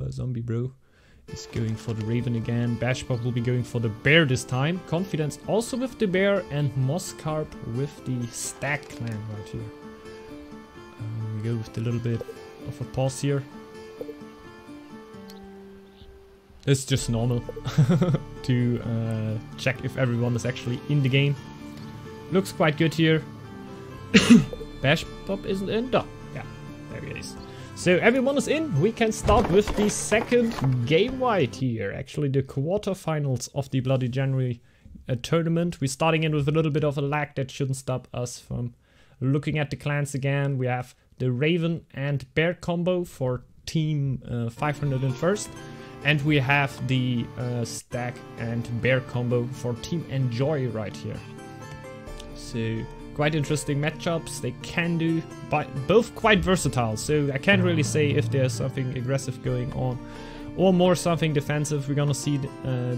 Zombiebro is going for the Raven again. Bashbob will be going for the Bear this time. Confidence also with the Bear, and mosskarp with the Stag clan right here. We go with a little bit of a pause here. It's just normal to check if everyone is actually in the game. Looks quite good here. Bashbob isn't in. Oh, yeah, there he is. So everyone is in. We can start with the second game right here. Actually, the quarterfinals of the Bloody January tournament. We're starting in with a little bit of a lag that shouldn't stop us from looking at the clans again. We have the Raven and Bear combo for team 501st. And we have the Stag and Bear combo for Team Enjoy right here. So quite interesting matchups. They can do both quite versatile. So I can't really say if there's something aggressive going on or more something defensive. We're gonna see.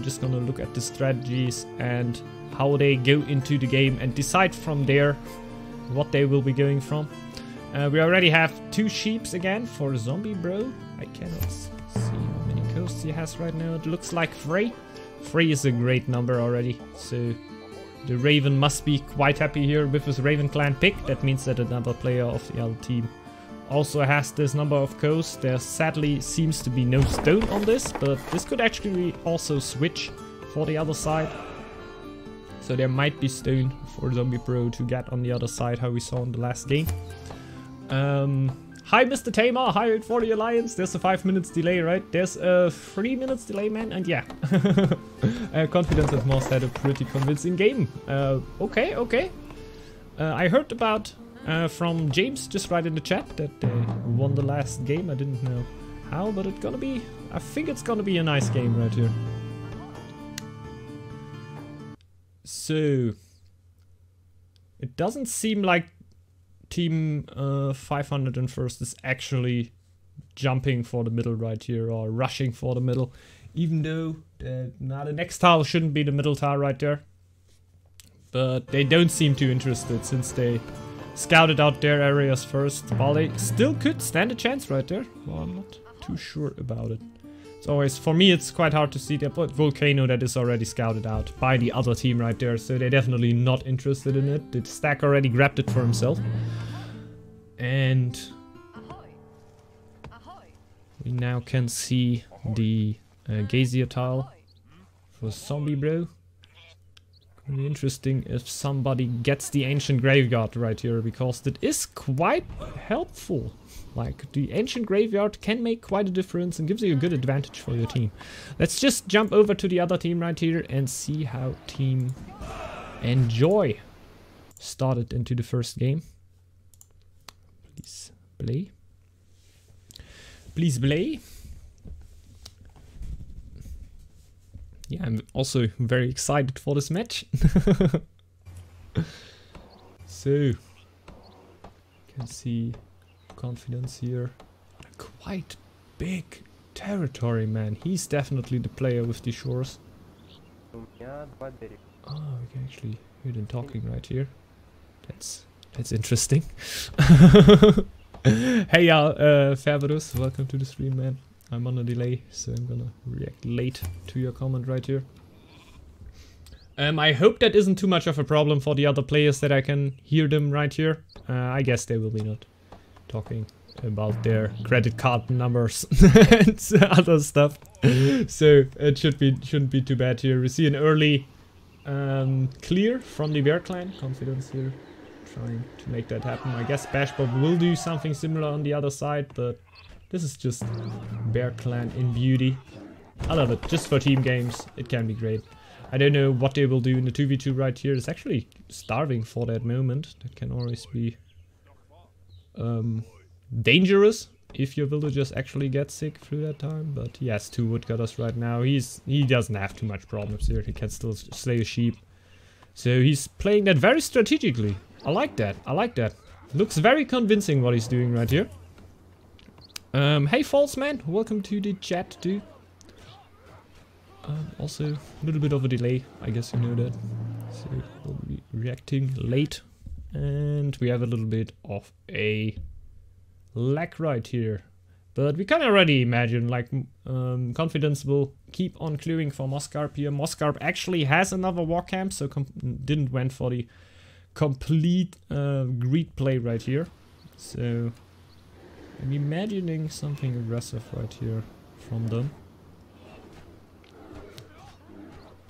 Just gonna look at the strategies and how they go into the game and decide from there what they will be going from. We already have 2 sheeps again for Zombiebro. I cannot see how many coasts he has right now. It looks like 3. 3 is a great number already. So the Raven must be quite happy here with his Raven clan pick. That means that another player of the other team also has this number of coasts. There sadly seems to be no stone on this, but this could actually also switch for the other side. So there might be stone for Zombiebro to get on the other side, how we saw in the last game. Hi Mr. Tamer, hi for the Alliance. There's a 5 minutes delay, right? There's a 3 minutes delay, man, and yeah. Confidence and Moss had a pretty convincing game. Okay. I heard about from James just right in the chat that they won the last game. I didn't know how, but it's gonna be, I think it's gonna be a nice game right here. So it doesn't seem like Team 501st is actually jumping for the middle right here or rushing for the middle, even though the next tile shouldn't be the middle tile right there. But they don't seem too interested since they scouted out their areas first, while they still could stand a chance right there. Well, I'm not too sure about it. It's always, for me, it's quite hard to see that volcano that is already scouted out by the other team right there, so they're definitely not interested in it. The Stag already grabbed it for himself. And we now can see the Gazier tile for Zombiebro. Gonna be interesting if somebody gets the Ancient Graveyard right here, because that is quite helpful. Like, the Ancient Graveyard can make quite a difference and gives you a good advantage for your team. Let's just jump over to the other team right here and see how Team Enjoy started into the first game. Please play. Please play. Yeah, I'm also very excited for this match. So, you can see Confidence here. Quite big territory, man. He's definitely the player with the shores. Oh, we can actually hear them talking right here. That's interesting. Hey, Faberus, welcome to the stream, man. I'm on a delay, so I'm gonna react late to your comment right here. I hope that isn't too much of a problem for the other players, that I can hear them right here. I guess they will be not talking about their credit card numbers and other stuff. So it shouldn't be too bad here. We see an early clear from the Bear clan. Confidence here, trying to make that happen. I guess bashbob will do something similar on the other side, but this is just Bear clan in beauty. I love it. Just for team games, it can be great. I don't know what they will do in the 2v2 right here. It's actually starving for that moment. That can always be dangerous if your villagers actually get sick through that time. But he has 2 woodcutters right now. He doesn't have too much problems here. He can still slay a sheep. So he's playing that very strategically. I like that. I like that. Looks very convincing what he's doing right here. Hey False Man, welcome to the chat too. Also a little bit of a delay, I guess you know that. So we'll be reacting late. And we have a little bit of a lag right here. But we can already imagine, like, Confidence will keep on clearing for mosskarp here. Mosskarp actually has another war camp, so didn't went for the complete greed play right here. So I'm imagining something aggressive right here from them.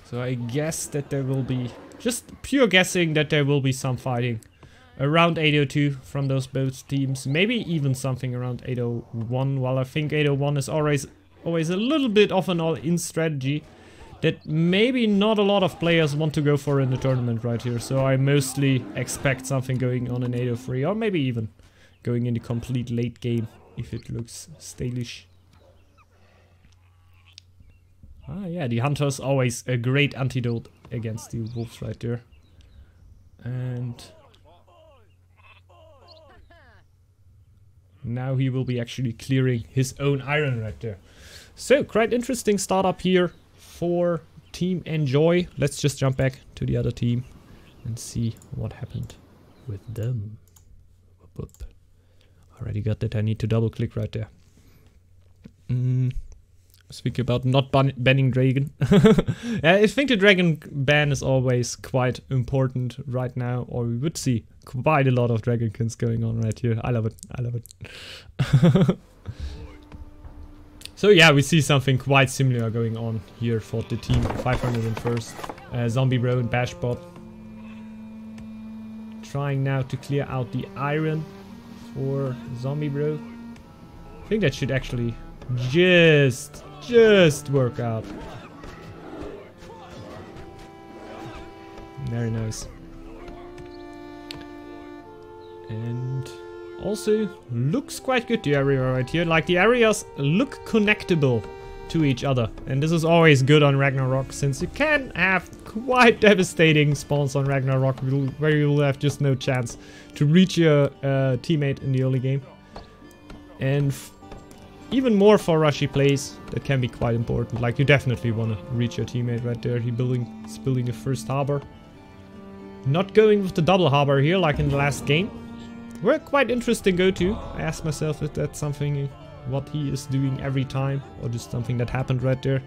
So I guess that there will be, just pure guessing, that there will be some fighting around 802 from those both teams. Maybe even something around 801. While I think 801 is always a little bit of an all-in strategy that maybe not a lot of players want to go for in the tournament right here. So I mostly expect something going on in 803, or maybe even going in the complete late game if it looks stylish. Ah yeah, the hunter's always a great antidote against the wolves right there. And now he will be actually clearing his own iron right there. So quite interesting startup here for Team Enjoy. Let's just jump back to the other team and see what happened with them. Whoop, whoop. Already got that. I need to double click right there. Speak about not banning dragon. I think the dragon ban is always quite important right now, or we would see quite a lot of dragonsons going on right here. I love it. I love it. So yeah, we see something quite similar going on here for the team 501st. Zombiebro and bashbob trying now to clear out the iron for Zombiebro. I think that should actually just work out. Very nice. And also looks quite good, the area right here. Like, the areas look connectable to each other, and this is always good on Ragnarok, since you can have quite devastating spawns on Ragnarok where you'll have just no chance to reach your teammate in the early game. And even more for rushy plays, that can be quite important. Like, you definitely want to reach your teammate right there. He's building the first harbor. Not going with the double harbor here like in the last game. Were quite interesting go-to. I asked myself if that's something what he is doing every time, or just something that happened right there.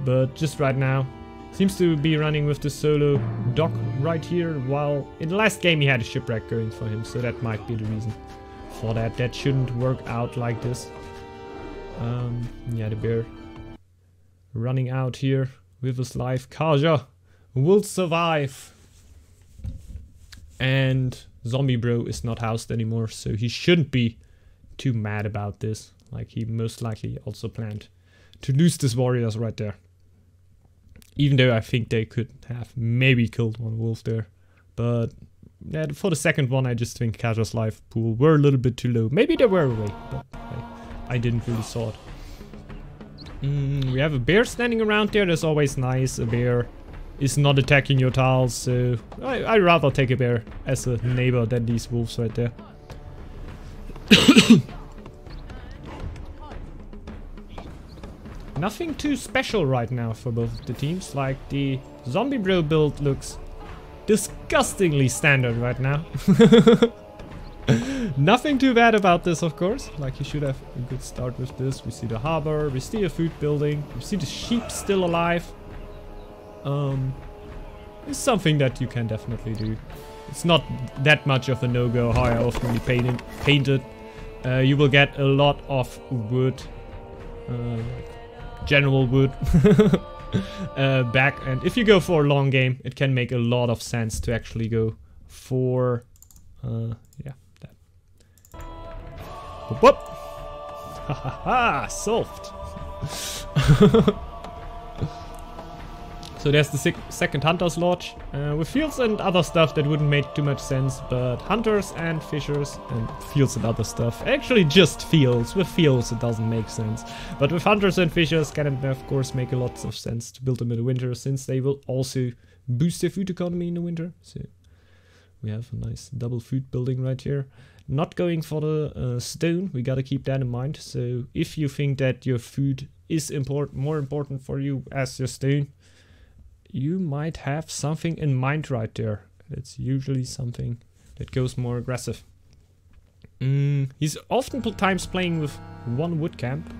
But just right now, seems to be running with the solo dock right here, while in the last game he had a shipwreck going for him, so that might be the reason for that. That shouldn't work out like this. Yeah, the bear running out here with his life. Kaja will survive. And Zombiebro is not housed anymore, so he shouldn't be too mad about this. Like, he most likely also planned to lose these warriors right there. Even though I think they could have maybe killed one wolf there. But yeah, for the second one, I just think Kaja's life pool were a little bit too low. Maybe they were away, but I didn't really saw it. We have a bear standing around there. That's always nice. A bear is not attacking your tiles, so I'd rather take a bear as a neighbor than these wolves right there. Nothing too special right now for both the teams. Like, the Zombiebro build looks disgustingly standard right now. Nothing too bad about this, of course. Like, you should have a good start with this. We see the harbor, we see a food building, we see the sheep still alive. It's something that you can definitely do. It's not that much of a no-go how I often painted. You will get a lot of wood, general wood, back, and if you go for a long game, it can make a lot of sense to actually go for, yeah, that. Whoop whoop! Ha ha ha! Solved! So there's the second Hunter's Lodge, with fields and other stuff that wouldn't make too much sense, but hunters and fishers and fields and other stuff. Actually just fields. With fields it doesn't make sense. But with hunters and fishers can of course make a lot of sense to build them in the winter, since they will also boost their food economy in the winter. So we have a nice double food building right here. Not going for the stone, we gotta keep that in mind. So if you think that your food is more important for you as your stone, you might have something in mind right there. It's usually something that goes more aggressive. He's oftentimes playing with one wood camp.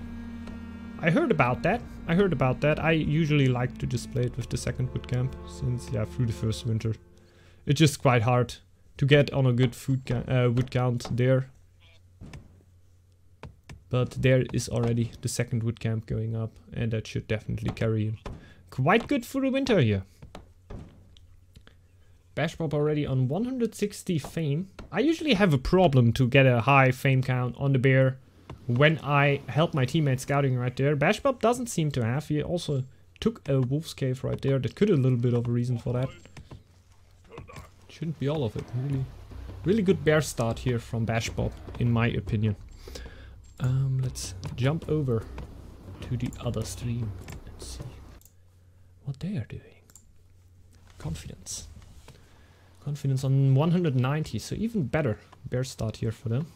I heard about that. I usually like to just play it with the second wood camp, since, yeah, through the first winter, it's just quite hard to get on a good wood count there. But there is already the second wood camp going up, and that should definitely carry in quite good for the winter here. Bashbob already on 160 fame. I usually have a problem to get a high fame count on the bear when I help my teammate scouting right there. Bashbob doesn't seem to have. He also took a wolf's cave right there. That could have a little bit of a reason for that. Shouldn't be all of it. Really good bear start here from Bashbob, in my opinion. Let's jump over to the other stream and see what they are doing. Confidence. Confidence on 190, so even better bear start here for them.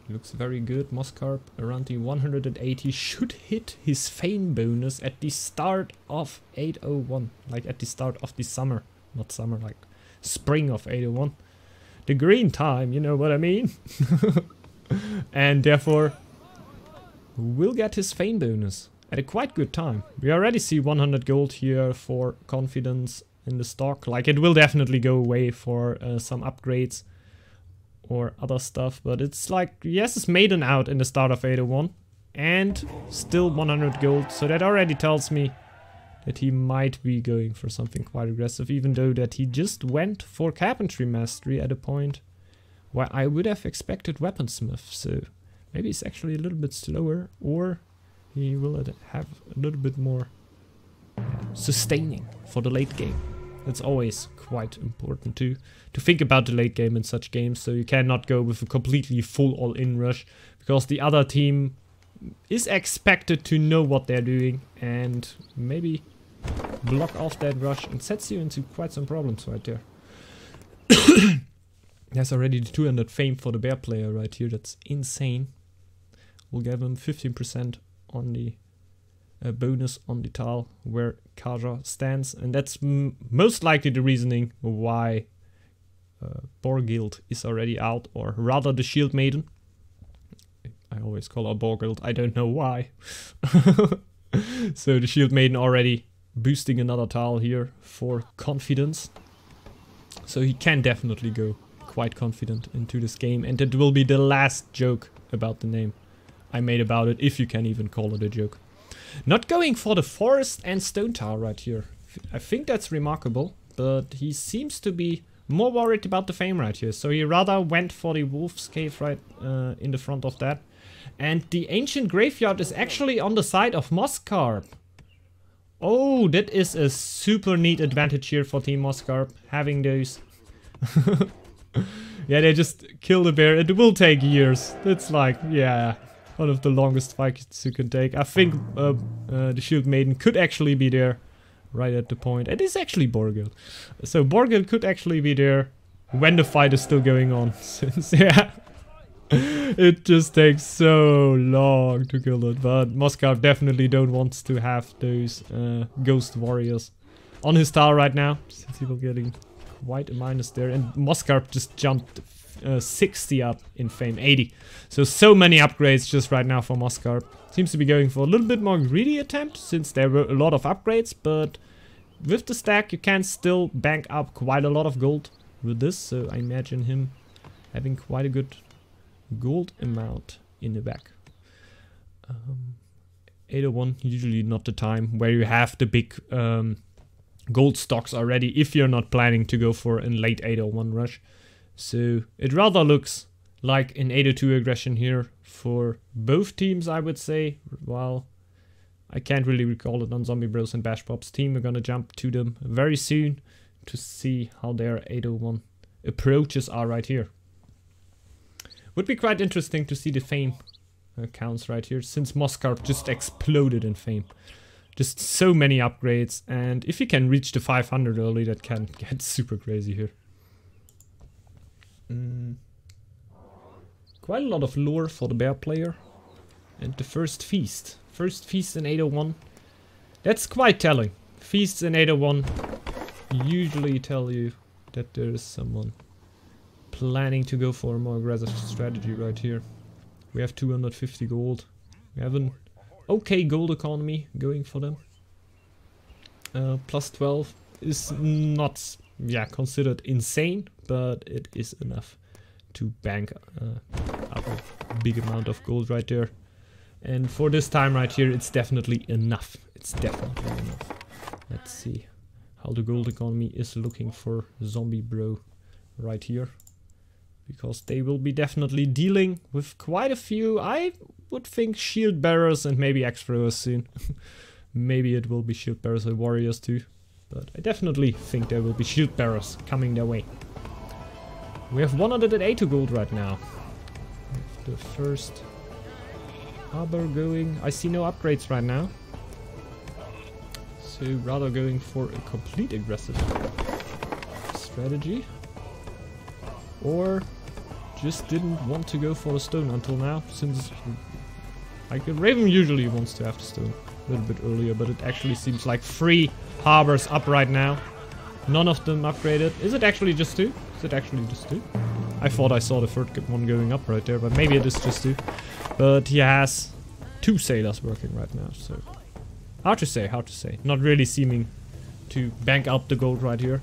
Looks very good. Mosskarp around the 180 should hit his fame bonus at the start of 801. Like at the start of the summer. Not summer, like spring of 801. The green time, you know what I mean? And therefore will get his fame bonus at a quite good time. We already see 100 gold here for confidence in the stock. Like, it will definitely go away for some upgrades or other stuff, but it's like, yes, it's maiden out in the start of 801 and still 100 gold, so that already tells me that he might be going for something quite aggressive, even though that he just went for carpentry mastery at a point where I would have expected weaponsmith, so maybe it's actually a little bit slower, or he will have a little bit more sustaining for the late game. That's always quite important to think about the late game in such games, so you cannot go with a completely full all-in rush, because the other team is expected to know what they're doing and maybe block off that rush, and sets you into quite some problems right there. There's already the 200 fame for the bear player right here. That's insane. We'll give him 15% on the bonus on the tile where Kaja stands, and that's most likely the reasoning why Borgild is already out, or rather the Shield Maiden. I always call her Borgild, I don't know why. So the Shield Maiden already boosting another tile here for confidence, so he can definitely go quite confident into this game, and it will be the last joke about the name I made about it, if you can even call it a joke. Not going for the forest and stone tower right here. I think that's remarkable, but he seems to be more worried about the fame right here, so he rather went for the wolf's cave right in the front of that. And the ancient graveyard is actually on the side of mosskarp. Oh, that is a super neat advantage here for Team Mosskarp, having those. Yeah, they just kill the bear. It will take years. It's like, yeah, one of the longest fights you can take. I think the Shield Maiden could actually be there right at the point. It is actually Borgil. So Borgil could actually be there when the fight is still going on. Since, yeah, it just takes so long to kill it. But Mosskarp definitely don't want to have those ghost warriors on his tower right now, since he will getting quite a minus there. And Mosskarp just jumped 60 up in fame, 80. So many upgrades just right now for Mosskarp. Seems to be going for a little bit more greedy attempt, since there were a lot of upgrades, but with the stack you can still bank up quite a lot of gold with this, so I imagine him having quite a good gold amount in the back. 801, usually not the time where you have the big gold stocks already, if you're not planning to go for a late 801 rush. So it rather looks like an 802 aggression here for both teams, I would say. Well, I can't really recall it on Zombiebros and Bashbob's team. We're gonna jump to them very soon to see how their 801 approaches are right here. Would be quite interesting to see the fame counts right here, since Mosskarp just exploded in fame. Just so many upgrades, and if you can reach the 500 early, that can get super crazy here. Quite a lot of lore for the bear player. And the first feast. First feast in 801. That's quite telling. Feasts in 801 usually tell you that there is someone planning to go for a more aggressive strategy right here. We have 250 gold. We have an okay gold economy going for them. Plus 12 is not, yeah, considered insane, but it is enough to bank up a big amount of gold right there. And for this time right here, it's definitely enough. It's definitely enough. Let's see how the gold economy is looking for Zombiebro right here. Because they will be definitely dealing with quite a few, I would think, shield bearers and maybe axe throwers soon. Maybe it will be shield bearers or warriors too. But I definitely think there will be shield bearers coming their way. We have 180 gold right now. The first harbor going. I see no upgrades right now. So rather going for a complete aggressive strategy. Or just didn't want to go for the stone until now, since like a Raven usually wants to have the stone a little bit earlier, but it actually seems like 3 harbors up right now. None of them upgraded. Is it actually just 2? Is it actually just 2? I thought I saw the third one going up right there, but maybe it is just 2. But he has 2 sailors working right now, so hard to say, hard to say. Not really seeming to bank up the gold right here.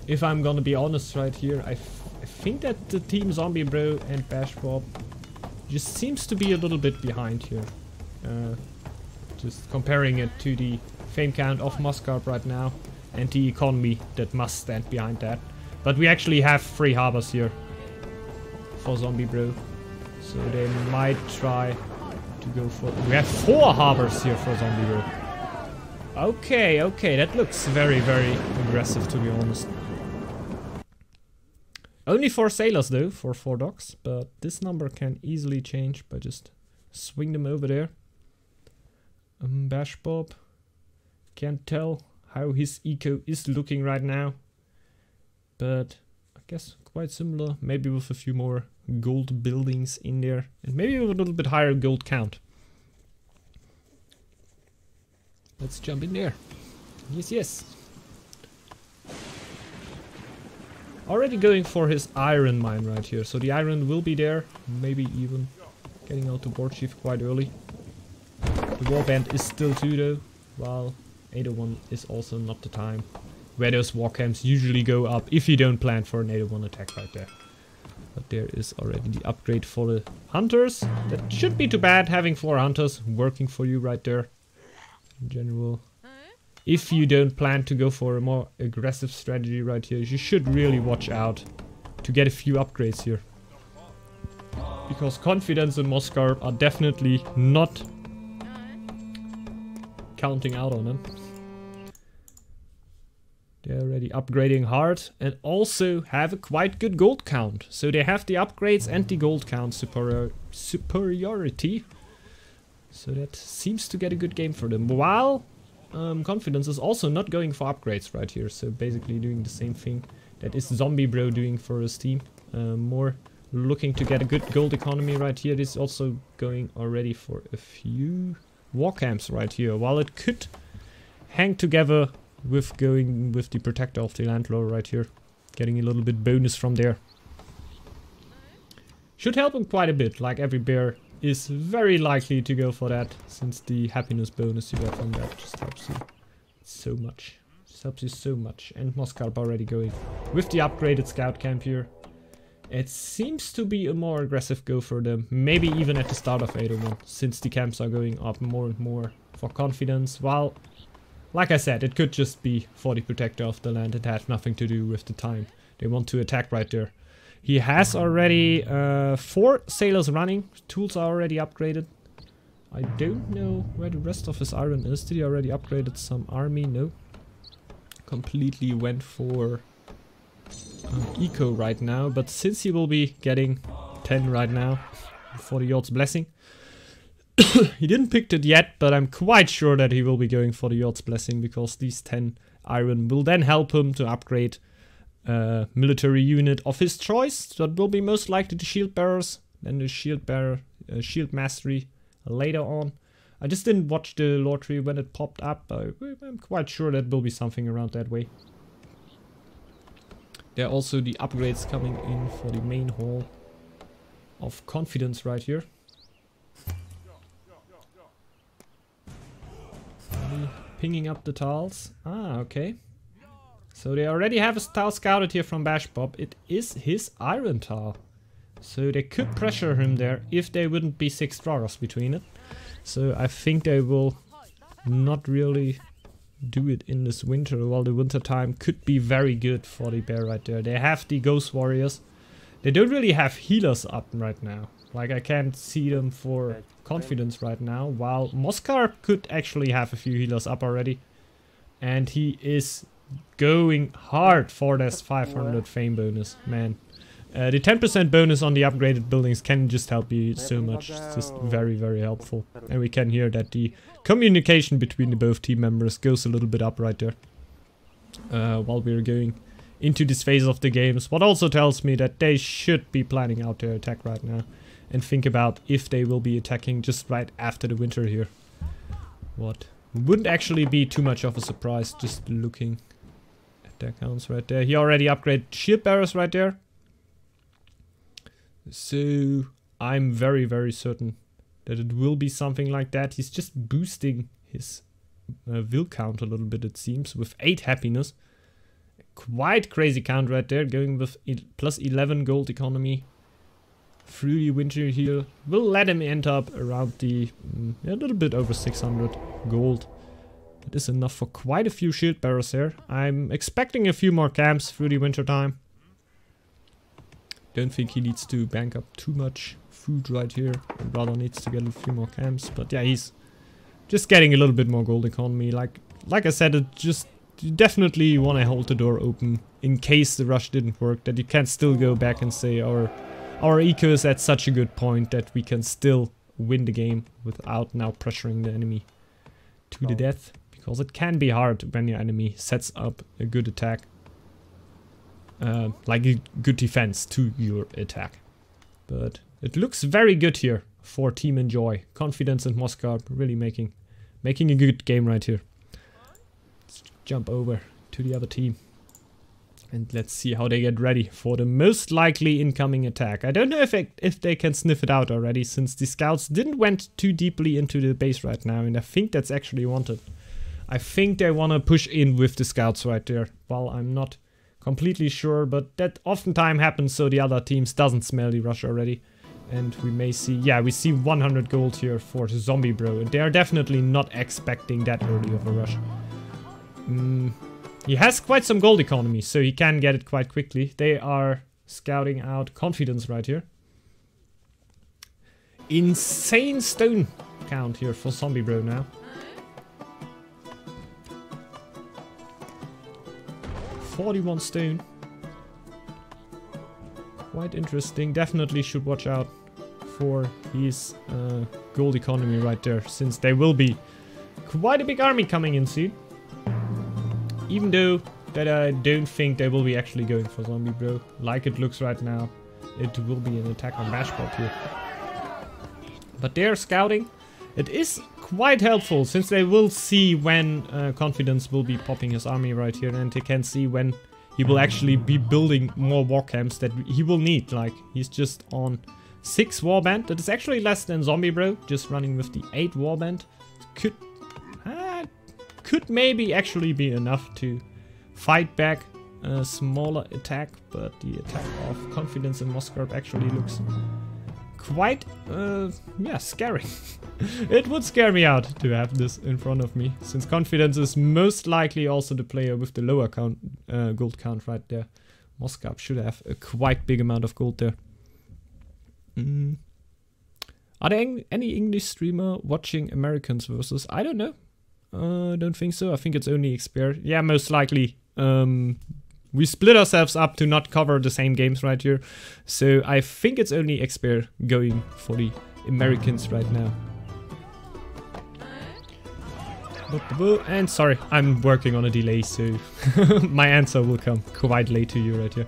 If I'm gonna be honest right here, I think that the team Zombiebro and bashbob just seems to be a little bit behind here. Just comparing it to the fame count of mosskarp right now and the economy that must stand behind that. But we actually have 3 harbors here for Zombiebro, so they might try to go for... We have 4 harbors here for Zombiebro. Okay, okay, that looks very, very aggressive, to be honest. Only 4 sailors though, for 4 docks, but this number can easily change by just swing them over there. Bashbob, can't tell how his eco is looking right now, but I guess quite similar, maybe with a few more gold buildings in there, and maybe with a little bit higher gold count. Let's jump in there. Yes, yes. Already going for his iron mine right here, so the iron will be there, maybe even getting out to board chief quite early. The warband is still 2 though, while 801 is also not the time where those war camps usually go up if you don't plan for an 801 attack right there. But there is already the upgrade for the hunters. That should be too bad, having 4 hunters working for you right there. In general, if you don't plan to go for a more aggressive strategy right here, you should really watch out to get a few upgrades here. Because confidence and mosskarp are definitely not counting out on them. They're already upgrading hard and also have a quite good gold count. So they have the upgrades and the gold count superiority. So that seems to get a good game for them. While confidence is also not going for upgrades right here. So basically doing the same thing that is Zombiebro doing for his team. More looking to get a good gold economy right here. This is also going already for a few war camps right here. While it could hang together with going with the protector of the landlord right here. Getting a little bit bonus from there. Should help him quite a bit, like every bear is very likely to go for that, since the happiness bonus you get from that just helps you so much. Just helps you so much. And mosskarp already going with the upgraded scout camp here. It seems to be a more aggressive go for them, maybe even at the start of 801, since the camps are going up more and more for confidence, while, like I said, it could just be for the protector of the land. It has nothing to do with the time they want to attack right there. He has already 4 sailors running. Tools are already upgraded. I don't know where the rest of his iron is. Did he already upgraded some army? No. Completely went for eco right now. But since he will be getting 10 right now for the Yod's Blessing. He didn't pick it yet, but I'm quite sure that he will be going for the Yod's Blessing, because these 10 iron will then help him to upgrade military unit of his choice. That will be most likely the shield bearers, then the shield bearer, shield mastery later on. I just didn't watch the lottery when it popped up. I'm quite sure that will be something around that way. There are also the upgrades coming in for the main hall of confidence right here. Pinging up the tiles. Ah, okay. So they already have a tile scouted here from bashbob. It is his iron tile. So they could pressure him there if there wouldn't be 6 draws between it. So I think they will not really do it in this winter, while the winter time could be very good for the bear right there. They have the ghost warriors. They don't really have healers up right now. Like, I can't see them for confidence right now, while mosskarp could actually have a few healers up already. And he is going hard for this 500 fame bonus, man. The 10% bonus on the upgraded buildings can just help you so much. It's just very, very helpful. And we can hear that the communication between the both team members goes a little bit up right there. While we're going into this phase of the games. What also tells me that they should be planning out their attack right now. And think about if they will be attacking just right after the winter here. What wouldn't actually be too much of a surprise, just looking at their accounts right there. He already upgraded shield bearers right there. So I'm very, very certain that it will be something like that. He's just boosting his will count a little bit, it seems, with 8 happiness. Quite crazy count right there, going with plus 11 gold economy through the winter here. We'll let him end up around the a little bit over 600 gold. That is enough for quite a few shield bearers here. I'm expecting a few more camps through the winter time. Don't think he needs to bank up too much food right here. Rather needs to get a few more camps. But yeah, he's just getting a little bit more gold economy. Like I said, it just, you definitely want to hold the door open in case the rush didn't work. That you can still go back and say our eco is at such a good point that we can still win the game without now pressuring the enemy to the death. Because it can be hard when your enemy sets up a good attack. Like a good defense to your attack. But it looks very good here for Team Enjoy. Confidence and mosskarp really making a good game right here. Let's jump over to the other team. And let's see how they get ready for the most likely incoming attack. I don't know if they can sniff it out already, since the scouts didn't went too deeply into the base right now. And I think that's actually wanted. I think they want to push in with the scouts right there. While I'm not completely sure, but that oftentimes happens so the other teams doesn't smell the rush already. And we may see, yeah, we see 100 gold here for Zombiebro, and they are definitely not expecting that early of a rush. He has quite some gold economy, so he can get it quite quickly. They are scouting out confidence right here. Insane stone count here for Zombiebro now. 41 stone. Quite interesting. Definitely should watch out for his gold economy right there, since there will be quite a big army coming in soon. Even though that I don't think they will be actually going for Zombiebro. Like it looks right now, it will be an attack on bashbob here. But they're scouting. It is quite helpful, since they will see when confidence will be popping his army right here, and they can see when he will actually be building more war camps that he will need. Like, he's just on 6 warband. That is actually less than Zombiebro, just running with the 8 warband. Could maybe actually be enough to fight back a smaller attack, but the attack of confidence and mosskarp actually looks quite, yeah, scary. It would scare me out to have this in front of me, since confidence is most likely also the player with the lower count, gold count right there. mosskarp should have a quite big amount of gold there. Are there any English streamer watching Americans versus? I don't know. Don't think so. I think it's only Xper. Yeah, most likely. We split ourselves up to not cover the same games right here. So I think it's only Xper going for the Americans right now. And sorry, I'm working on a delay, so my answer will come quite late to you right here.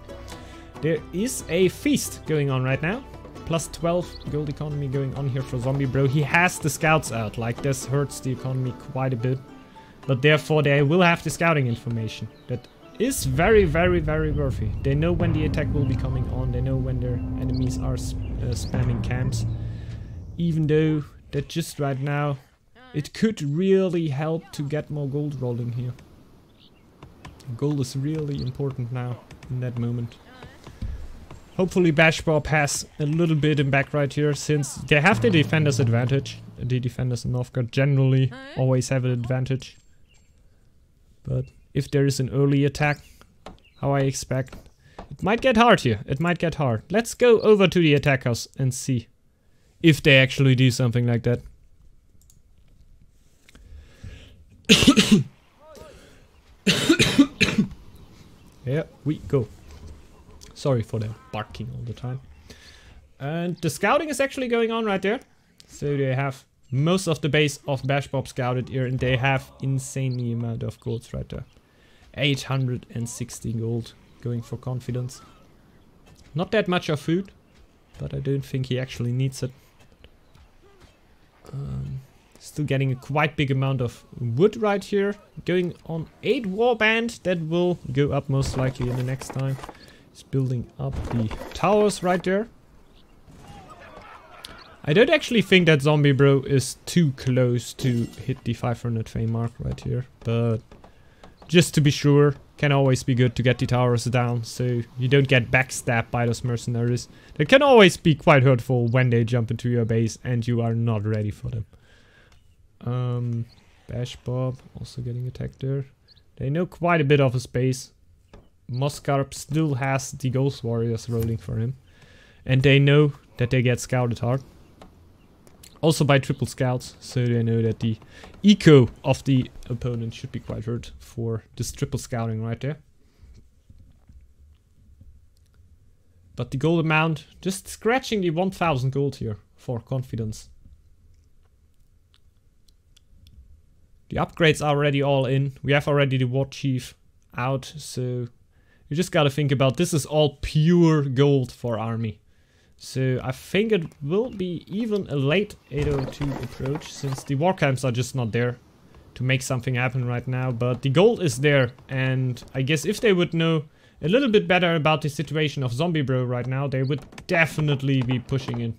There is a feast going on right now. Plus 12 gold economy going on here for Zombiebro. He has the scouts out, like this hurts the economy quite a bit. But therefore they will have the scouting information. That is very, very, very worthy. They know when the attack will be coming on. They know when their enemies are spamming camps. Even though that just right now, it could really help to get more gold rolling here. Gold is really important now in that moment. Hopefully bashbob has a little bit in back right here, since they have the defender's advantage. The defenders in Northgard generally always have an advantage. But if there is an early attack, how I expect, it might get hard here. It might get hard. Let's go over to the attackers and see if they actually do something like that. Here we go. Sorry for the barking all the time. And the scouting is actually going on right there. So they have most of the base of bashbob scouted here, and they have insanely amount of golds right there. 860 gold going for confidence. Not that much of food, but I don't think he actually needs it. Still getting a quite big amount of wood right here. Going on 8 warband. That will go up most likely in the next time. He's building up the towers right there. I don't actually think that Zombiebro is too close to hit the 500 fame mark right here. But just to be sure, can always be good to get the towers down so you don't get backstabbed by those mercenaries. That can always be quite hurtful when they jump into your base and you are not ready for them. Bashbob also getting attacked there. They know quite a bit of his base. Mosskarp still has the ghost warriors rolling for him. And they know that they get scouted hard. Also by triple scouts, so they know that the eco of the opponent should be quite hurt for this triple scouting right there. But the gold amount, just scratching the 1000 gold here for confidence. The upgrades are already all in. We have already the war chief out, so you just gotta think about this is all pure gold for army. So I think it will be even a late 802 approach, since the war camps are just not there to make something happen right now. But the gold is there, and I guess if they would know a little bit better about the situation of Zombiebro right now, they would definitely be pushing in.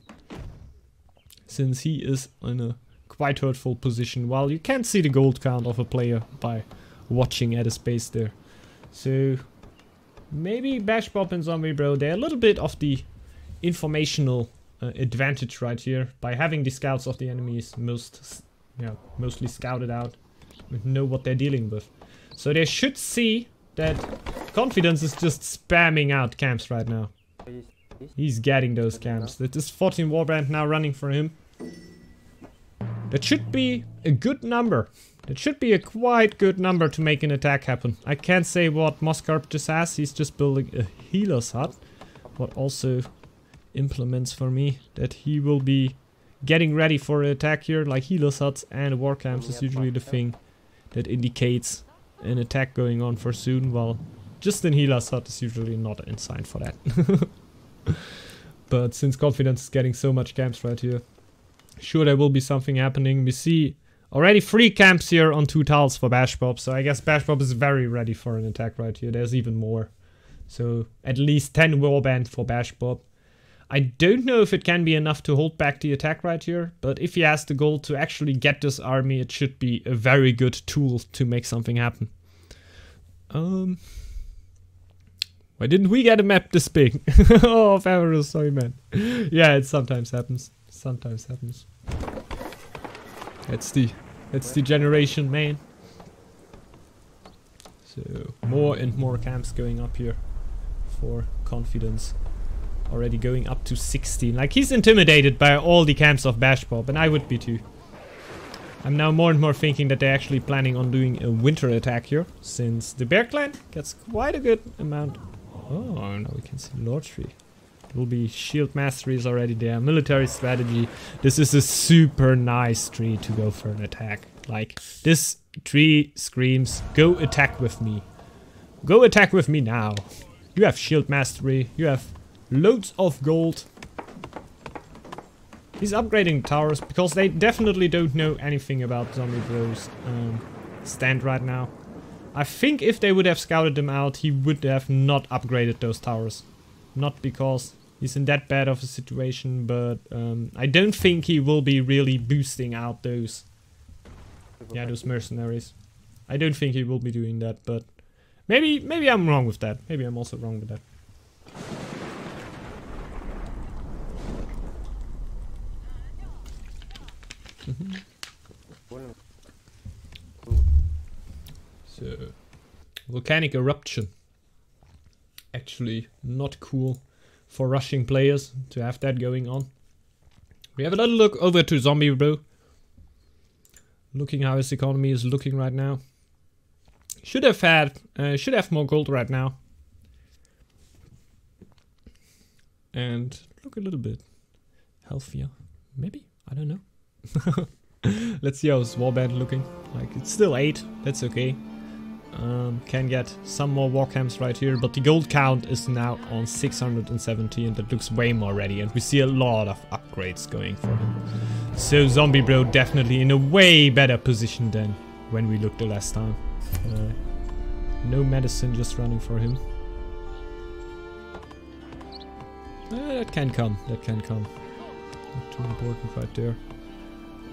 Since he is in a quite hurtful position, while you can't see the gold count of a player by watching at his base there. So maybe bashbob and Zombiebro, they're a little bit of the informational advantage right here by having the scouts of the enemies mostly scouted out and know what they're dealing with. So they should see that confidence is just spamming out camps right now. He's getting those camps. That is 14 warband now running for him. That should be a good number. That should be a quite good number to make an attack happen. I can't say what mosskarp just has. He's just building a healer's hut. What also implements for me that he will be getting ready for an attack here. Like healer's huts and war camps is usually the thing that indicates an attack going on for soon. While just an healer's hut is usually not in sign for that. But since confidence is getting so much camps right here, sure there will be something happening. We see already 3 camps here on 2 tiles for bashbob, so I guess bashbob is very ready for an attack right here. There's even more, so at least 10 warband for bashbob. I don't know if it can be enough to hold back the attack right here, but if he has the goal to actually get this army, it should be a very good tool to make something happen. Why didn't we get a map this big? Oh, Favreau, sorry man. Yeah, it sometimes happens. Sometimes happens. That's the generation, man. So more and more camps going up here for confidence. Already going up to 16. Like, he's intimidated by all the camps of bashbob, and I would be too. I'm now more and more thinking that they're actually planning on doing a winter attack here, since the bear clan gets quite a good amount. Oh, now we can see Lord Tree. Will be shield mastery is already there. Military strategy. This is a super nice tree to go for an attack. Like, this tree screams, go attack with me. Go attack with me now. You have shield mastery. You have loads of gold. He's upgrading towers because they definitely don't know anything about Zombiebro's stand right now. I think if they would have scouted them out, he would have not upgraded those towers. Not because he's in that bad of a situation, but I don't think he will be really boosting out those, those mercenaries. I don't think he will be doing that, but maybe I'm wrong with that. Maybe I'm also wrong with that. So, volcanic eruption. Actually, not cool for rushing players to have that going on. We have a little look over to Zombiebro. Looking how his economy is looking right now. Should have more gold right now. And look a little bit healthier. Maybe? I don't know. Let's see how his warband looking. Like, it's still 8. That's okay. Can get some more war camps right here, but the gold count is now on 670 and that looks way more ready, and we see a lot of upgrades going for him. So Zombiebro definitely in a way better position than when we looked the last time. No medicine just running for him. That can come, that can come. Not too important right there.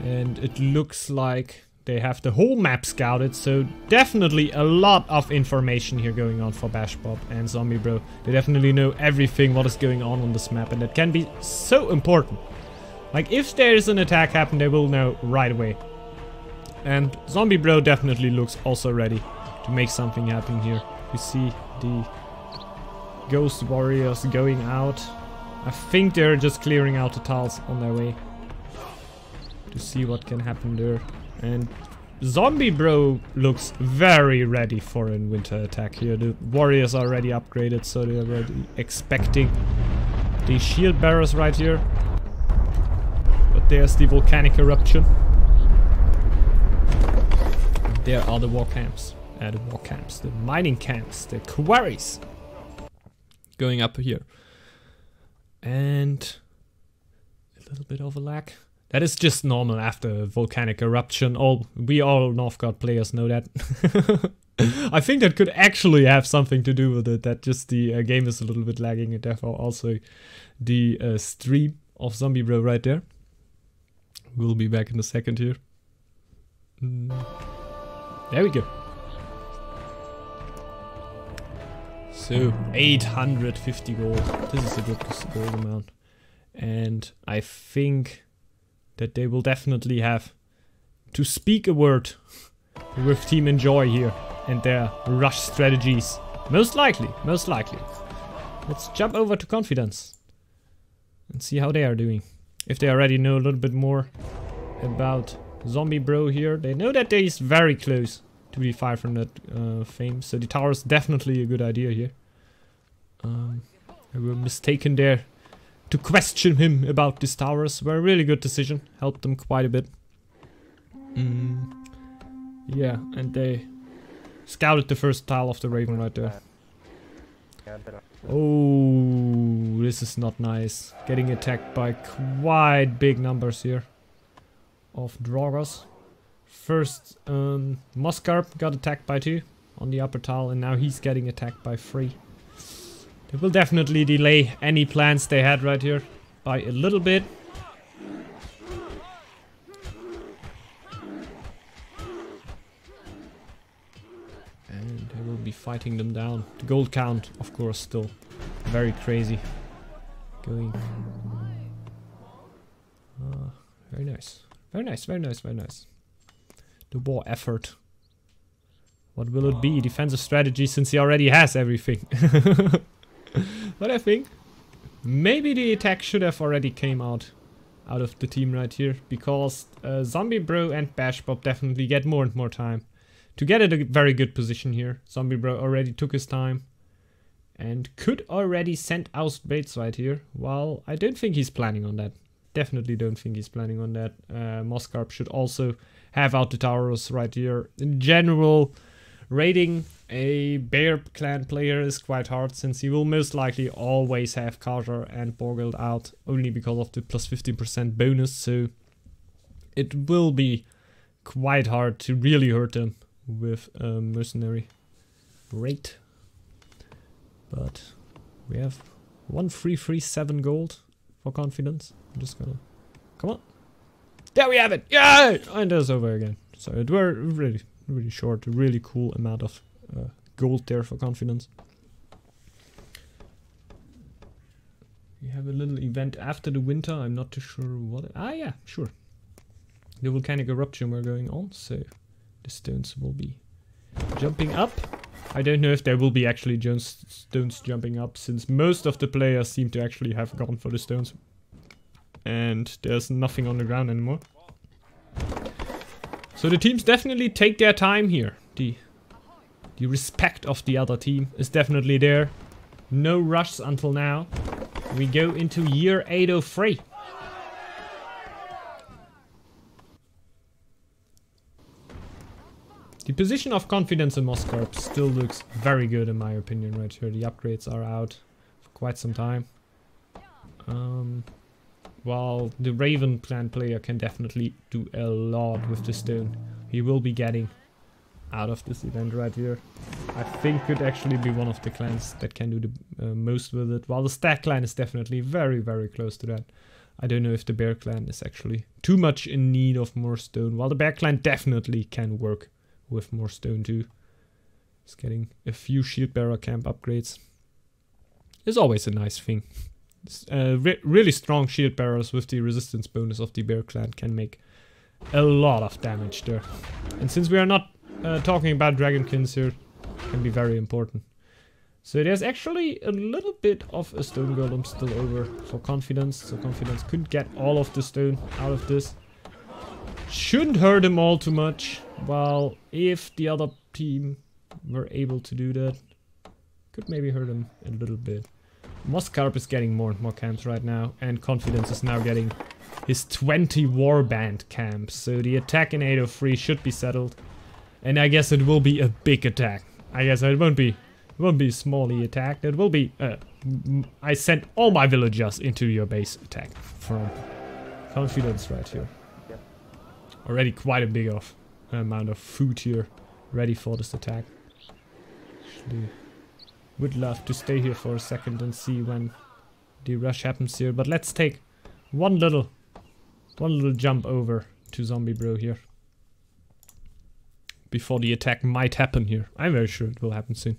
And it looks like they have the whole map scouted, so definitely a lot of information here going on for bashbob and Zombiebro. They definitely know everything what is going on this map, and that can be so important. Like, if there's an attack happen, they will know right away. And Zombiebro definitely looks also ready to make something happen here. You see the ghost warriors going out. I think they're just clearing out the tiles on their way to see what can happen there. And Zombiebro looks very ready for a winter attack here. The warriors are already upgraded, so they're already expecting the shield bearers right here. But there's the volcanic eruption. There are the war camps. The mining camps, the quarries going up here. And a little bit of a lag. That is just normal after volcanic eruption. We all Northgard players know that. I think that could actually have something to do with it, that just the game is a little bit lagging, and therefore also the stream of Zombiebro right there. We'll be back in a second here. There we go. So 850 gold. This is a good gold amount. And I think that they will definitely have to speak a word with Team Enjoy here and their rush strategies. Most likely, most likely. Let's jump over to Confidence and see how they are doing. If they already know a little bit more about Zombiebro here. They know that they is very close to the 500 fame, so the tower is definitely a good idea here. They were mistaken there to question him about these towers. Were a really good decision, helped them quite a bit. Yeah, and they scouted the first tile of the Raven right there. Oh, this is not nice. Getting attacked by quite big numbers here of Draugrs. First, mosskarp got attacked by 2 on the upper tile, and now he's getting attacked by 3. They will definitely delay any plans they had right here by a little bit. And they will be fighting them down. The gold count, of course, still very crazy. Going. Very nice. Very nice, very nice, very nice. The war effort. What will it be? Defensive strategy, since he already has everything. But I think maybe the attack should have already came out of the team right here, because Zombiebro and bashbob definitely get more and more time to get at a very good position here. Zombiebro already took his time and could already send out baits right here. Well, I don't think he's planning on that. Definitely don't think he's planning on that. mosskarp should also have out the towers right here. In general, raiding a bear clan player is quite hard, since he will most likely always have Carter and Borgeld out, only because of the plus 15% bonus, so it will be quite hard to really hurt them with a mercenary rate. But we have 1337 gold for confidence. I'm just gonna... Come on. There we have it! Yeah! And it's over again. So it were really, really short. A really cool amount of gold there for confidence. We have a little event after the winter. I'm not too sure what... Ah, yeah, sure. The volcanic eruption we're going on, so the stones will be jumping up. I don't know if there will be actually stones jumping up, since most of the players seem to actually have gone for the stones. And there's nothing on the ground anymore. So the teams definitely take their time here. The respect of the other team is definitely there. No rush until now. We go into year 803. The position of confidence in mosskarp still looks very good in my opinion right here. The upgrades are out for quite some time. While the Raven clan player can definitely do a lot with the stone. He will be getting out of this event right here. I think could actually be one of the clans that can do the most with it. While the Stag clan is definitely very, very close to that. I don't know if the Bear clan is actually too much in need of more stone. While the Bear clan definitely can work with more stone too. Just getting a few shield bearer camp upgrades is always a nice thing. Really strong shield bearers with the resistance bonus of the Bear clan can make a lot of damage there. And since we are not talking about dragonskin here, can be very important. So there's actually a little bit of a stone golem still over for confidence. So confidence could get all of the stone out of this. Shouldn't hurt them all too much. While if the other team were able to do that, could maybe hurt them a little bit. mosskarp is getting more and more camps right now, and confidence is now getting his 20 warband camps. So the attack in 803 should be settled, and I guess it will be a big attack. I guess it won't be a smally attack. It will be I sent all my villagers into your base attack from confidence right here. Already quite a big amount of food here ready for this attack. Actually, would love to stay here for a second and see when the rush happens here, but let's take one little jump over to Zombiebro here before the attack might happen here. I'm very sure it will happen soon.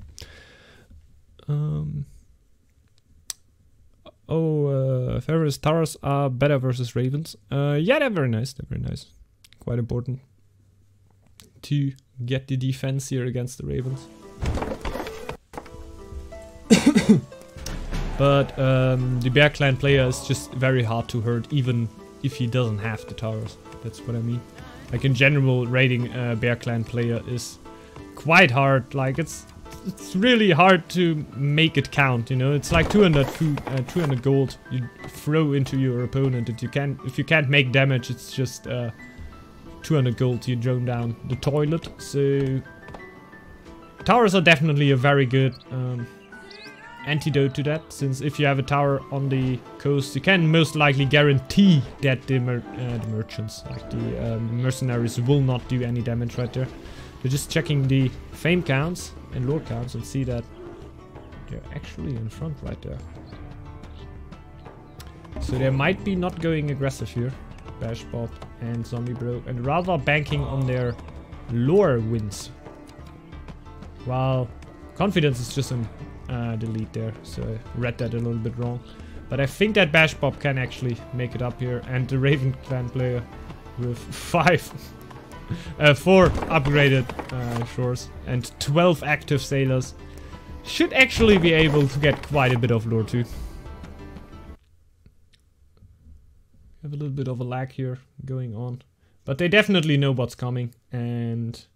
Ferris towers are better versus ravens. Yeah, they're very nice. They're very nice. Quite important to get the defense here against the ravens. But the Bear clan player is just very hard to hurt, even if he doesn't have the towers. That's what I mean. Like in general, raiding a Bear clan player is quite hard. Like it's really hard to make it count. You know, it's like 200 gold you throw into your opponent. That if you can't make damage, it's just 200 gold you drone down the toilet. So towers are definitely a very good antidote to that, since if you have a tower on the coast, you can most likely guarantee that the merchants, like the mercenaries, will not do any damage right there. They're just checking the fame counts and lore counts and see that they're actually in front right there. So they might be not going aggressive here, bashbob and Zombiebro, and rather banking on their lore wins. While confidence is just an delete there, so I read that a little bit wrong. But I think that bashbob can actually make it up here, and the Raven clan player with 4 upgraded shores and 12 active sailors should actually be able to get quite a bit of lore too. Have a little bit of a lag here going on, but they definitely know what's coming and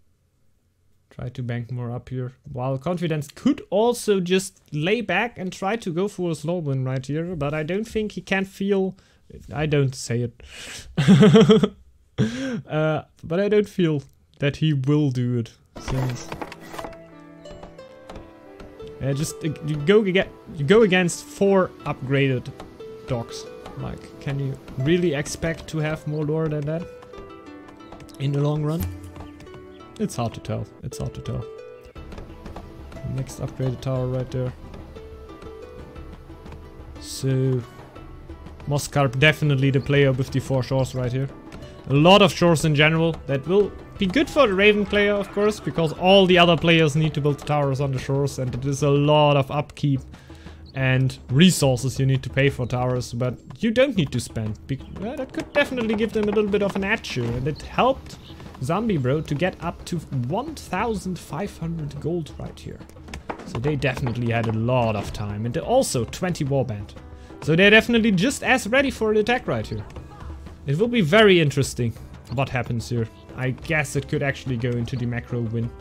try to bank more up here. While confidence could also just lay back and try to go for a slow win right here, but I don't think he can feel... I don't say it. But I don't feel that he will do it, since... you go against 4 upgraded dogs. Like, can you really expect to have more lore than that in the long run? It's hard to tell. It's hard to tell. Next upgraded tower right there. So, mosskarp definitely the player with the 4 shores right here. A lot of shores in general. That will be good for the Raven player, of course, because all the other players need to build towers on the shores, and it is a lot of upkeep and resources you need to pay for towers, but you don't need to spend. That could definitely give them a little bit of an edge here, and it helped Zombiebro to get up to 1,500 gold right here. So they definitely had a lot of time, and also 20 warband. So they're definitely just as ready for the attack right here. It will be very interesting what happens here. I guess it could actually go into the macro win,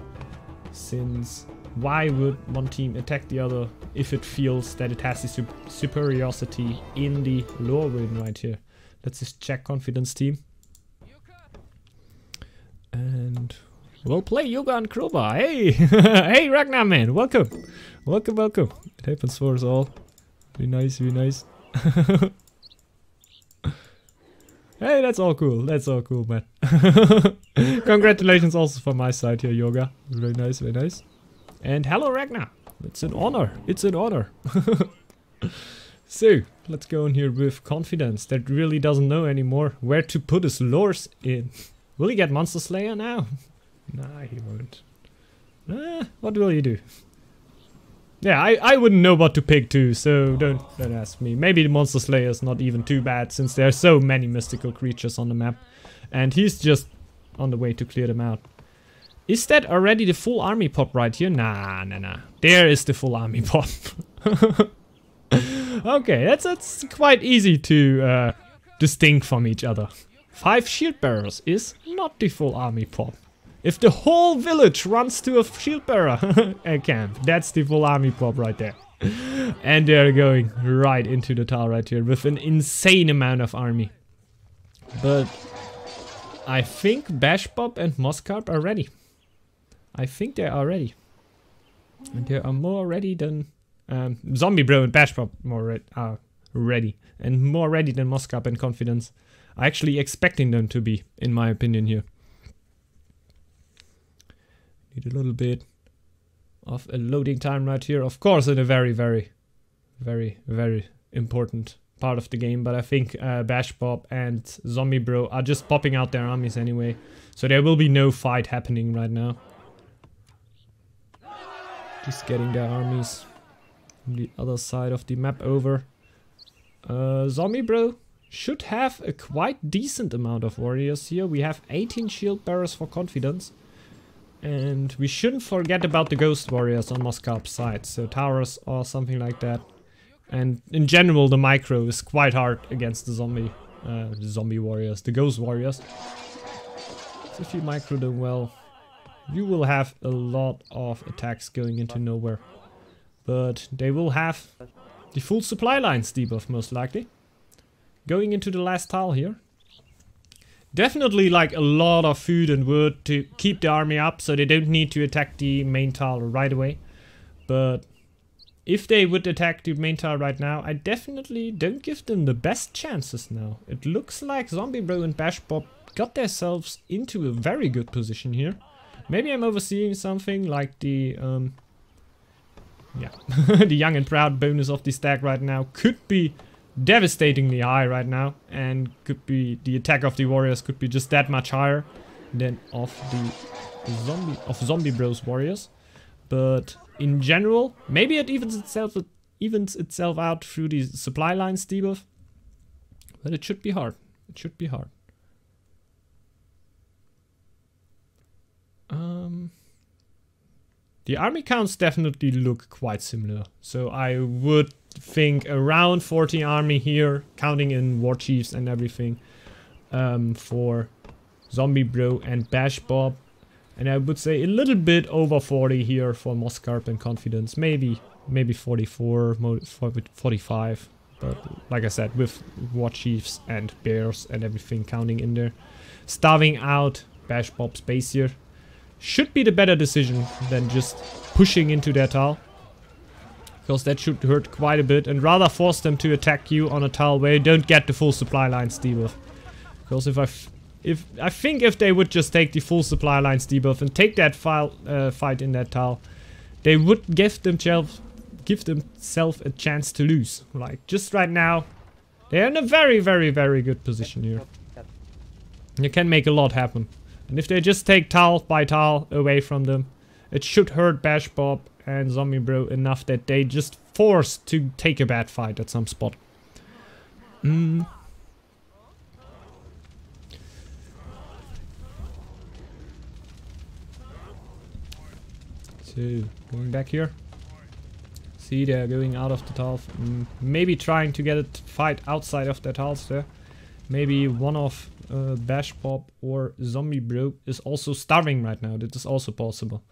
since why would one team attack the other if it feels that it has the superiority in the lore win right here? Let's just check confidence team. And we'll play Yoga and Kroba. Hey! Hey Ragnar man, welcome! Welcome, welcome. It happens for us all. Be nice, be nice. Hey, that's all cool. That's all cool, man. Congratulations also from my side here, Yoga. Very nice, very nice. And hello, Ragnar. It's an honor. It's an honor. So, let's go in here with confidence. That really doesn't know anymore where to put his lures in. Will he get Monster Slayer now? Nah, he won't. What will you do? Yeah, I wouldn't know what to pick too, so don't ask me. Maybe the Monster Slayer is not even too bad, since there are so many mystical creatures on the map. And he's just on the way to clear them out. Is that already the full army pop right here? Nah. There is the full army pop. Okay, that's quite easy to distinct from each other. 5 shield bearers is not the full army pop. If the whole village runs to a shield bearer camp, that's the full army pop right there. And they're going right into the tower right here with an insane amount of army. But I think bashbob and mosskarp are ready. I think they are ready. And they are more ready than Zombiebro and bashbob are ready. And more ready than mosskarp and confidence. I'm actually expecting them to be, in my opinion here. Need a little bit of a loading time right here. Of course, in a very, very, very, very important part of the game. But I think bashbob and Zombiebro are just popping out their armies anyway. So there will be no fight happening right now. Just getting their armies from the other side of the map over. Zombiebro should have a quite decent amount of warriors here. We have 18 shield bearers for confidence. And we shouldn't forget about the ghost warriors on mosskarp's side. So towers or something like that. And in general, the micro is quite hard against the zombie warriors, the ghost warriors. So if you micro them well, you will have a lot of attacks going into nowhere. But they will have the full supply lines debuff most likely. Going into the last tile here. Definitely like a lot of food and wood to keep the army up, so they don't need to attack the main tile right away. But if they would attack the main tile right now, I definitely don't give them the best chances now. It looks like Zombiebro and bashbob got themselves into a very good position here. Maybe I'm overseeing something like the the young and proud bonus of the stack right now could be devastatingly high right now, and could be the attack of the warriors could be just that much higher than of the Zombiebro's warriors. But in general, maybe it evens itself out through the supply lines debuff. But it should be hard. It should be hard. The army counts definitely look quite similar. So I would think around 40 army here, counting in war chiefs and everything, for Zombiebro and bashbob. And I would say a little bit over 40 here for mosskarp and confidence. Maybe 44, 45. But like I said, with war chiefs and bears and everything counting in there. Starving out bashbob's base here should be the better decision than just pushing into their tile. Because that should hurt quite a bit, and rather force them to attack you on a tile where you don't get the full supply lines debuff. Because if I I think if they would just take the full supply lines debuff and take that fight in that tile, they would give themselves a chance to lose. Like, just right now, they're in a very, very, very good position here. You can make a lot happen. And if they just take tile by tile away from them, it should hurt bashbob and Zombiebro enough that they just forced to take a bad fight at some spot. So, going back here. See, they're going out of the tiles. Maybe trying to get a fight outside of the tiles there. Maybe one of bashbob or Zombiebro is also starving right now. That is also possible.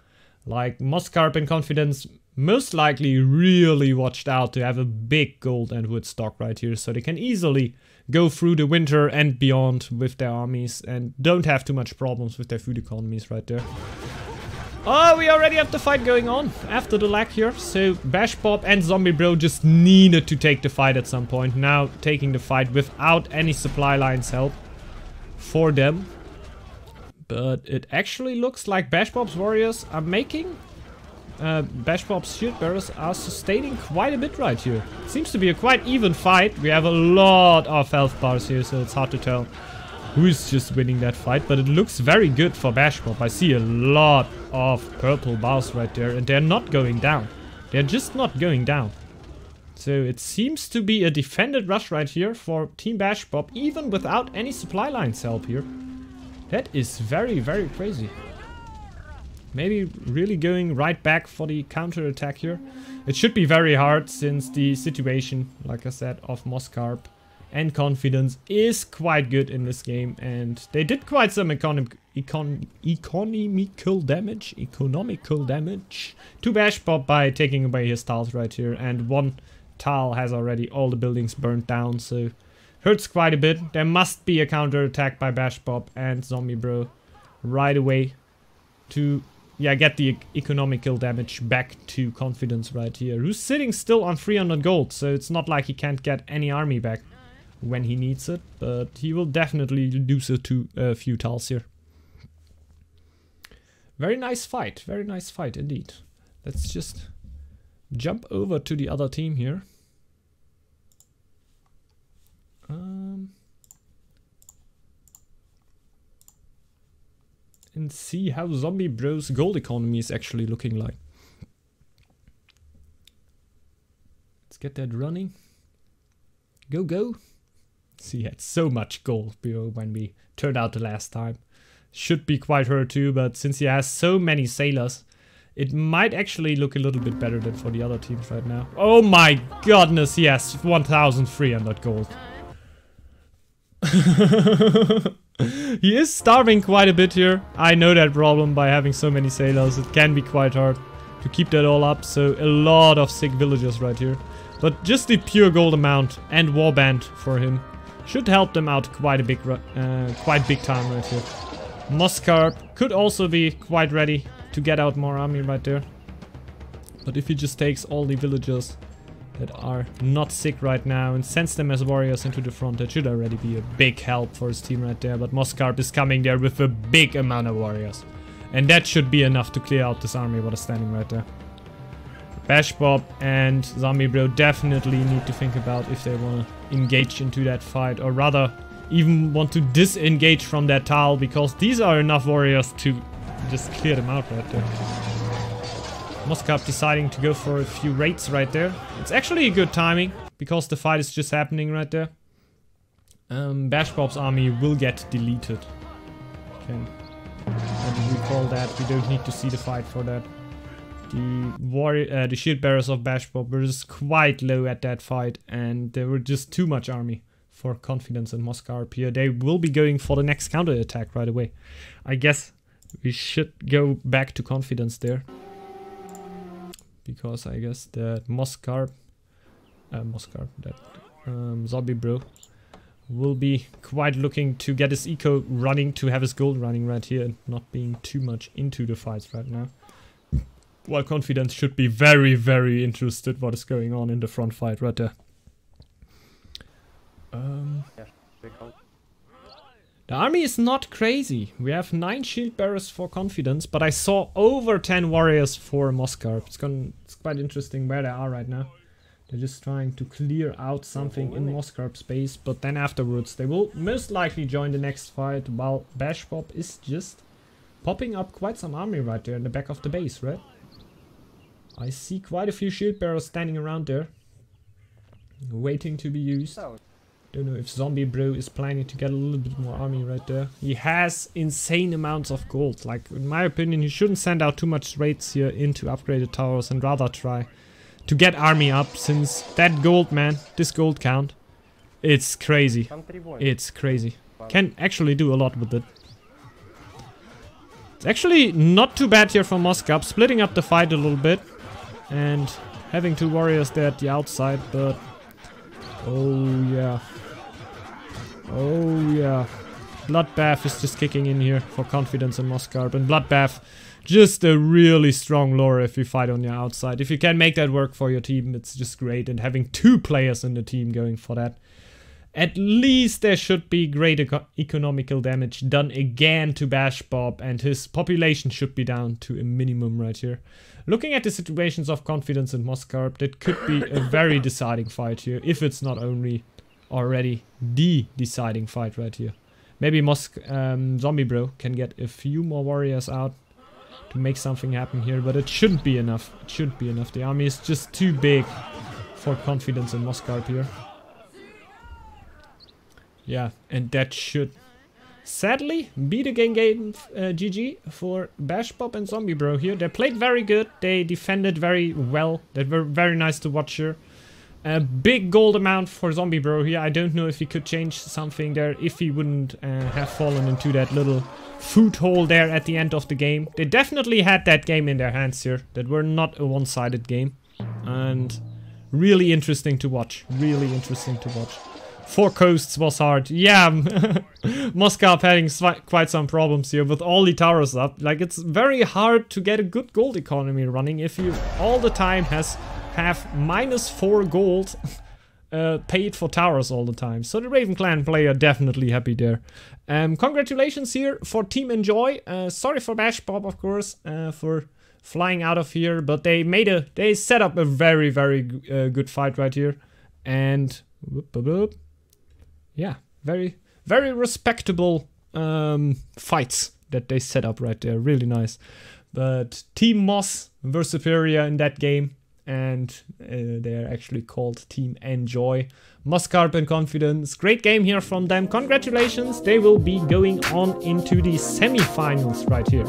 Like, mosskarp and confidence most likely really watched out to have a big gold and wood stock right here. So they can easily go through the winter and beyond with their armies. And don't have too much problems with their food economies right there. Oh, we already have the fight going on after the lag here. So bashbob and Zombiebro just needed to take the fight at some point. Now taking the fight without any supply lines help for them. But it actually looks like bashbob's warriors are making... bashbob's shield bearers are sustaining quite a bit right here. It seems to be a quite even fight. We have a lot of health bars here, so it's hard to tell who's just winning that fight, but it looks very good for bashbob. I see a lot of purple bars right there, and they're not going down. They're just not going down. So it seems to be a defended rush right here for Team bashbob, even without any supply lines help here. That is very, very crazy. Maybe really going right back for the counter attack here. It should be very hard since the situation, like I said, of mosskarp and confidence is quite good in this game, and they did quite some economical damage to bashbob by taking away his tiles right here, and one tile has already all the buildings burnt down, so hurts quite a bit. There must be a counter attack by bashbob and Zombiebro right away to get the economical damage back to confidence right here, who's sitting still on 300 gold, so it's not like he can't get any army back when he needs it, but he will definitely lose it to a few tiles here. Very nice fight indeed. Let's just jump over to the other team here. And see how Zombiebro's gold economy is actually looking like. Let's get that running. Go, go. See, he had so much gold when we turned out the last time. Should be quite hurt too, but since he has so many sailors, it might actually look a little bit better than for the other teams right now. Oh my goodness, he has 1,300 gold. He is starving quite a bit here. I know that problem by having so many sailors. It can be quite hard to keep that all up, so a lot of sick villagers right here. But just the pure gold amount and warband for him should help them out quite big time right here. mosskarp could also be quite ready to get out more army right there. But if he just takes all the villagers that are not sick right now and sends them as warriors into the front, that should already be a big help for his team right there. But mosskarp is coming there with a big amount of warriors. And that should be enough to clear out this army what is standing right there. bashbob and Zombiebro definitely need to think about if they want to engage into that fight, or rather even want to disengage from that tile, because these are enough warriors to just clear them out right there. mosskarp deciding to go for a few raids right there. It's actually a good timing, because the fight is just happening right there. Bashbob's army will get deleted. Okay. How do we call that? We don't need to see the fight for that. The shield bearers of bashbob were just quite low at that fight, and there were just too much army for confidence and mosskarp here. They will be going for the next counter attack right away. I guess we should go back to confidence there, because I guess that Zombiebro will be quite looking to get his eco running, to have his gold running right here, and not being too much into the fights right now. While confidence should be very, very interested what is going on in the front fight right there. The army is not crazy. We have 9 shield bearers for confidence, but I saw over 10 warriors for mosskarp. It's quite interesting where they are right now. They're just trying to clear out something in mosskarp space, but then afterwards they will most likely join the next fight, while bashbob is just popping up quite some army right there in the back of the base, right? I see quite a few shield bearers standing around there, waiting to be used. Don't know if Zombiebro is planning to get a little bit more army right there. He has insane amounts of gold. Like, in my opinion, he shouldn't send out too much raids here into upgraded towers and rather try to get army up, since that gold, man, this gold count, it's crazy. It's crazy. Can actually do a lot with it. It's actually not too bad here for mosskarp, splitting up the fight a little bit and having 2 warriors there at the outside, but oh yeah. Oh yeah. Bloodbath is just kicking in here for confidence in mosskarp, and Bloodbath, just a really strong lore if you fight on your outside. If you can make that work for your team, it's just great, and having 2 players in the team going for that. At least there should be great economical damage done again to bashbob, and his population should be down to a minimum right here. Looking at the situations of confidence in mosskarp, that could be a very deciding fight here, if it's not only already the deciding fight right here. Maybe Zombiebro can get a few more warriors out to make something happen here, but it shouldn't be enough. It shouldn't be enough. The army is just too big for confidence in mosskarp here. Yeah, and that should sadly be the game GG for bashbob and Zombiebro here. They played very good. They defended very well. They were very nice to watch here. A big gold amount for Zombiebro here. I don't know if he could change something there, if he wouldn't have fallen into that little food hole there at the end of the game. They definitely had that game in their hands here. That were not a one-sided game. And really interesting to watch. Really interesting to watch. 4 coasts was hard. Yeah, mosskarp having quite some problems here with all the towers up. Like, it's very hard to get a good gold economy running if you all the time have -4 gold paid for towers all the time. So the Raven Clan player definitely happy there. Congratulations here for Team Enjoy. Sorry for bashbob, of course, for flying out of here, but they set up a very good fight right here, and yeah, very respectable fights that they set up right there. Really nice. But Team Moss were superior in that game, and they're actually called Team Enjoy. mosskarp and confidence. Great game here from them. Congratulations. They will be going on into the semi-finals right here.